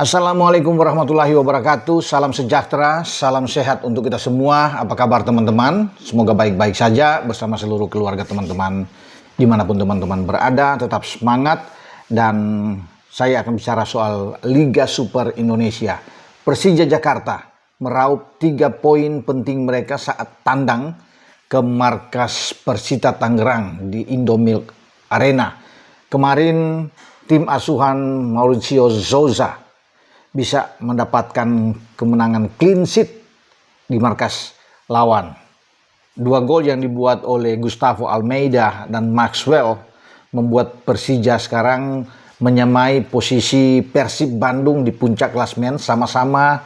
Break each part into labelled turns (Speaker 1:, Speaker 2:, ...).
Speaker 1: Assalamualaikum warahmatullahi wabarakatuh. Salam sejahtera, salam sehat untuk kita semua. Apa kabar teman-teman? Semoga baik-baik saja bersama seluruh keluarga teman-teman dimanapun teman-teman berada. Tetap semangat, dan saya akan bicara soal Liga Super Indonesia. Persija Jakarta meraup 3 poin penting mereka saat tandang ke markas Persita Tangerang di Indomilk Arena. Kemarin tim asuhan Mauricio Souza bisa mendapatkan kemenangan clean sheet di markas lawan. 2 gol yang dibuat oleh Gustavo Almeida dan Maxwell membuat Persija sekarang menyamai posisi Persib Bandung di puncak klasemen, sama-sama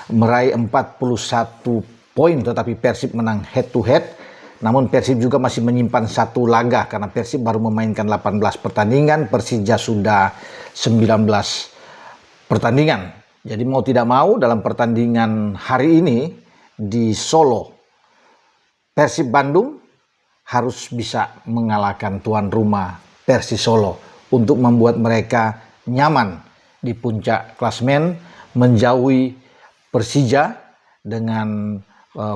Speaker 1: meraih 41 poin, tetapi Persib menang head to head. Namun Persib juga masih menyimpan 1 laga karena Persib baru memainkan 18 pertandingan, Persija sudah 19 pertandingan. Jadi mau tidak mau dalam pertandingan hari ini di Solo, Persib Bandung harus bisa mengalahkan tuan rumah Persis Solo untuk membuat mereka nyaman di puncak klasemen, menjauhi Persija dengan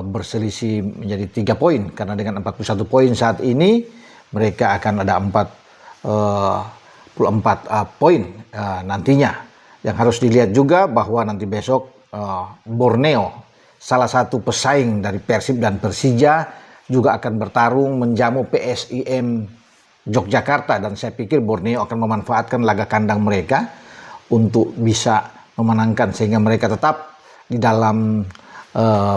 Speaker 1: berselisih menjadi 3 poin, karena dengan 41 poin saat ini mereka akan ada 44 poin nantinya. Yang harus dilihat juga bahwa nanti besok Borneo, salah satu pesaing dari Persib dan Persija, juga akan bertarung menjamu PSIM Yogyakarta, dan saya pikir Borneo akan memanfaatkan laga kandang mereka untuk bisa memenangkan sehingga mereka tetap di dalam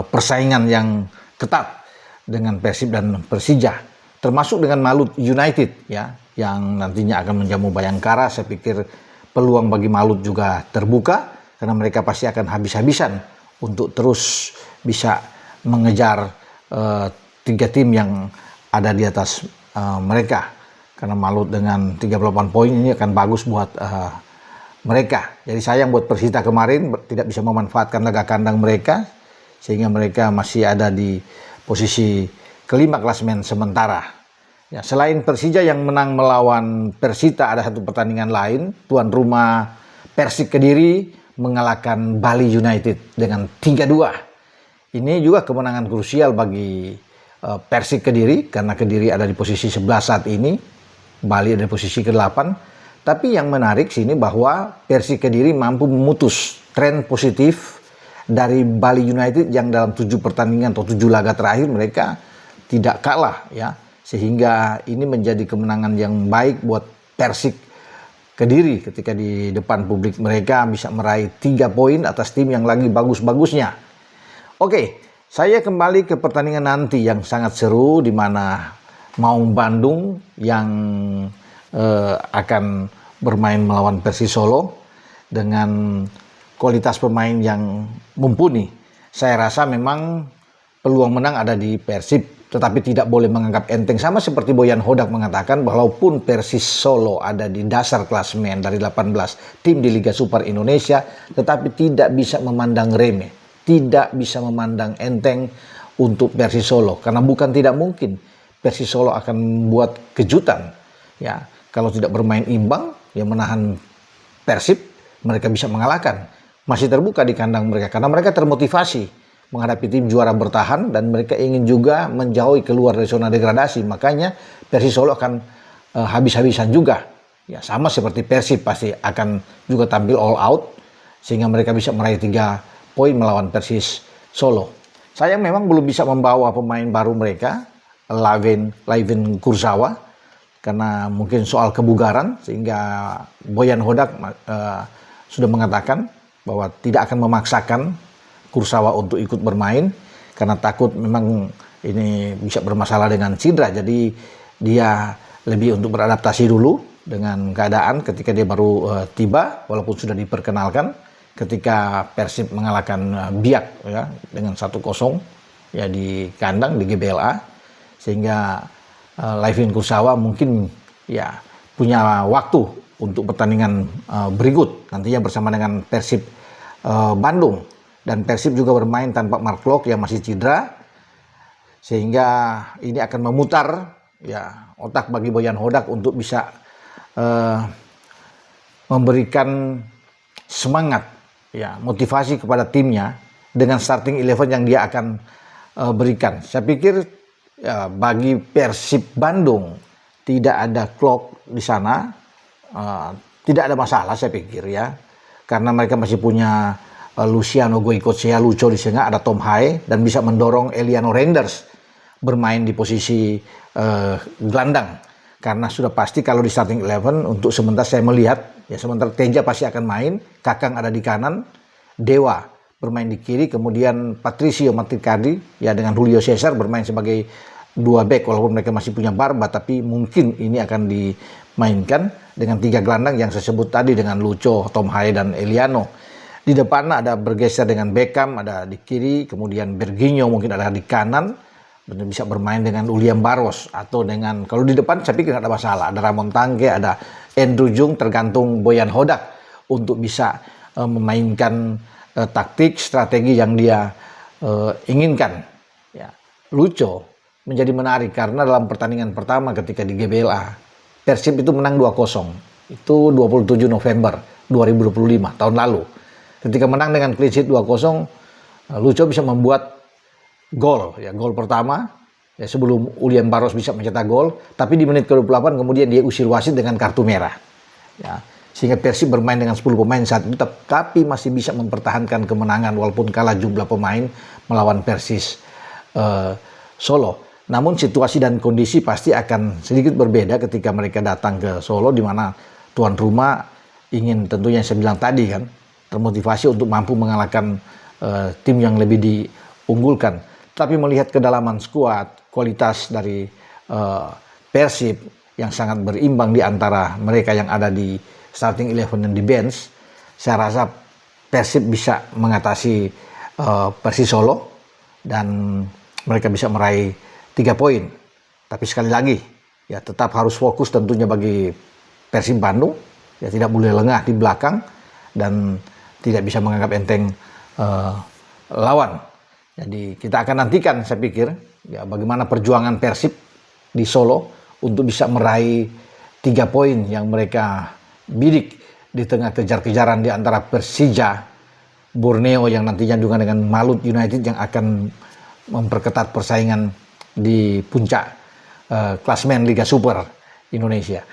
Speaker 1: persaingan yang ketat dengan Persib dan Persija, termasuk dengan Malut United ya, yang nantinya akan menjamu Bayangkara. Saya pikir peluang bagi Malut juga terbuka karena mereka pasti akan habis-habisan untuk terus bisa mengejar 3 tim yang ada di atas mereka, karena Malut dengan 38 poin ini akan bagus buat mereka. Jadi sayang buat Persita kemarin tidak bisa memanfaatkan laga kandang mereka sehingga mereka masih ada di posisi kelima klasemen sementara. Ya, selain Persija yang menang melawan Persita, ada satu pertandingan lain. Tuan rumah Persik Kediri mengalahkan Bali United dengan 3-2. Ini juga kemenangan krusial bagi Persik Kediri karena Kediri ada di posisi 11 saat ini, Bali ada di posisi ke-8. Tapi yang menarik sini bahwa Persik Kediri mampu memutus tren positif dari Bali United yang dalam 7 pertandingan atau 7 laga terakhir mereka tidak kalah ya. Sehingga ini menjadi kemenangan yang baik buat Persik Kediri ketika di depan publik mereka bisa meraih 3 poin atas tim yang lagi bagus-bagusnya. Oke, saya kembali ke pertandingan nanti yang sangat seru, di mana Maung Bandung yang akan bermain melawan Persis Solo dengan kualitas pemain yang mumpuni. Saya rasa memang peluang menang ada di Persib, tetapi tidak boleh menganggap enteng. Sama seperti Boyan Hodak mengatakan, walaupun Persis Solo ada di dasar klasemen dari 18 tim di Liga Super Indonesia, tetapi tidak bisa memandang remeh, tidak bisa memandang enteng untuk Persis Solo, karena bukan tidak mungkin Persis Solo akan membuat kejutan. Ya, kalau tidak bermain imbang, ya menahan Persib, mereka bisa mengalahkan. Masih terbuka di kandang mereka karena mereka termotivasi menghadapi tim juara bertahan, dan mereka ingin juga menjauhi keluar dari zona degradasi. Makanya Persis Solo akan habis-habisan juga. Ya, sama seperti Persib pasti akan juga tampil all out sehingga mereka bisa meraih 3 poin melawan Persis Solo. Sayang memang belum bisa membawa pemain baru mereka, Layvin Kurzawa, karena mungkin soal kebugaran, sehingga Boyan Hodak sudah mengatakan bahwa tidak akan memaksakan Kurzawa untuk ikut bermain karena takut memang ini bisa bermasalah dengan cedera. Jadi dia lebih untuk beradaptasi dulu dengan keadaan ketika dia baru tiba, walaupun sudah diperkenalkan ketika Persib mengalahkan Biak ya dengan 1-0 ya di kandang di GBLA, sehingga Layvin Kurzawa mungkin ya punya waktu untuk pertandingan berikut nantinya bersama dengan Persib Bandung. Dan Persib juga bermain tanpa Mark Klok yang masih cedera, sehingga ini akan memutar ya otak bagi Boyan Hodak untuk bisa memberikan semangat ya motivasi kepada timnya dengan starting 11 yang dia akan berikan. Saya pikir ya, bagi Persib Bandung tidak ada clock di sana, tidak ada masalah saya pikir ya, karena mereka masih punya Luciano Goicoechea, Lucho di sana, ada Tom Hai dan bisa mendorong Eliano Renders bermain di posisi gelandang, karena sudah pasti kalau di starting 11 untuk sementara saya melihat ya, sementara Teja pasti akan main, Kakang ada di kanan, Dewa bermain di kiri, kemudian Patricio Maticari ya dengan Julio Cesar bermain sebagai dua back, walaupun mereka masih punya Barba, tapi mungkin ini akan dimainkan dengan 3 gelandang yang saya sebut tadi dengan Lucho, Tom Hai dan Eliano. Di depan ada bergeser dengan Beckham, ada di kiri, kemudian Berginho mungkin ada di kanan, bisa bermain dengan William Barros, atau dengan, kalau di depan saya pikir tidak ada masalah, ada Ramon Tangke, ada Andrew Jung, tergantung Boyan Hodak untuk bisa memainkan taktik, strategi yang dia inginkan. Ya. Lucho menjadi menarik karena dalam pertandingan pertama ketika di GBLA, Persib itu menang 2-0. Itu 27 November 2025, tahun lalu. Ketika menang dengan clean sheet 2-0, Lucho bisa membuat gol, ya gol pertama, ya sebelum William Barros bisa mencetak gol, tapi di menit ke-28 kemudian dia usir wasit dengan kartu merah. Ya, sehingga Persib bermain dengan 10 pemain saat itu, tapi masih bisa mempertahankan kemenangan walaupun kalah jumlah pemain melawan Persis Solo. Namun situasi dan kondisi pasti akan sedikit berbeda ketika mereka datang ke Solo, di mana tuan rumah ingin, tentunya yang saya bilang tadi kan, termotivasi untuk mampu mengalahkan tim yang lebih diunggulkan. Tapi melihat kedalaman skuad, kualitas dari Persib yang sangat berimbang di antara mereka yang ada di starting 11 dan di bench, saya rasa Persib bisa mengatasi Persis Solo dan mereka bisa meraih 3 poin. Tapi sekali lagi, ya tetap harus fokus tentunya bagi Persib Bandung, ya tidak boleh lengah di belakang dan tidak bisa menganggap enteng lawan. Jadi kita akan nantikan, saya pikir, ya bagaimana perjuangan Persib di Solo untuk bisa meraih 3 poin yang mereka bidik di tengah kejar-kejaran di antara Persija, Borneo yang nantinya juga dengan Malut United yang akan memperketat persaingan di puncak klasemen Liga Super Indonesia.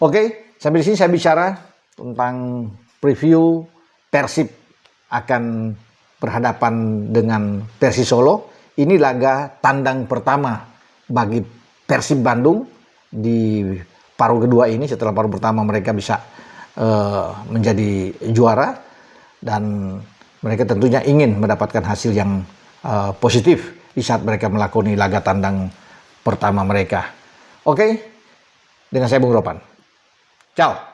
Speaker 1: Oke, sampai di sini saya bicara tentang preview Persib akan berhadapan dengan Persis Solo. Ini laga tandang pertama bagi Persib Bandung di paruh kedua ini. Setelah paruh pertama mereka bisa menjadi juara dan mereka tentunya ingin mendapatkan hasil yang positif di saat mereka melakoni laga tandang pertama mereka. Oke, dengan saya Bung Ropan. Ciao.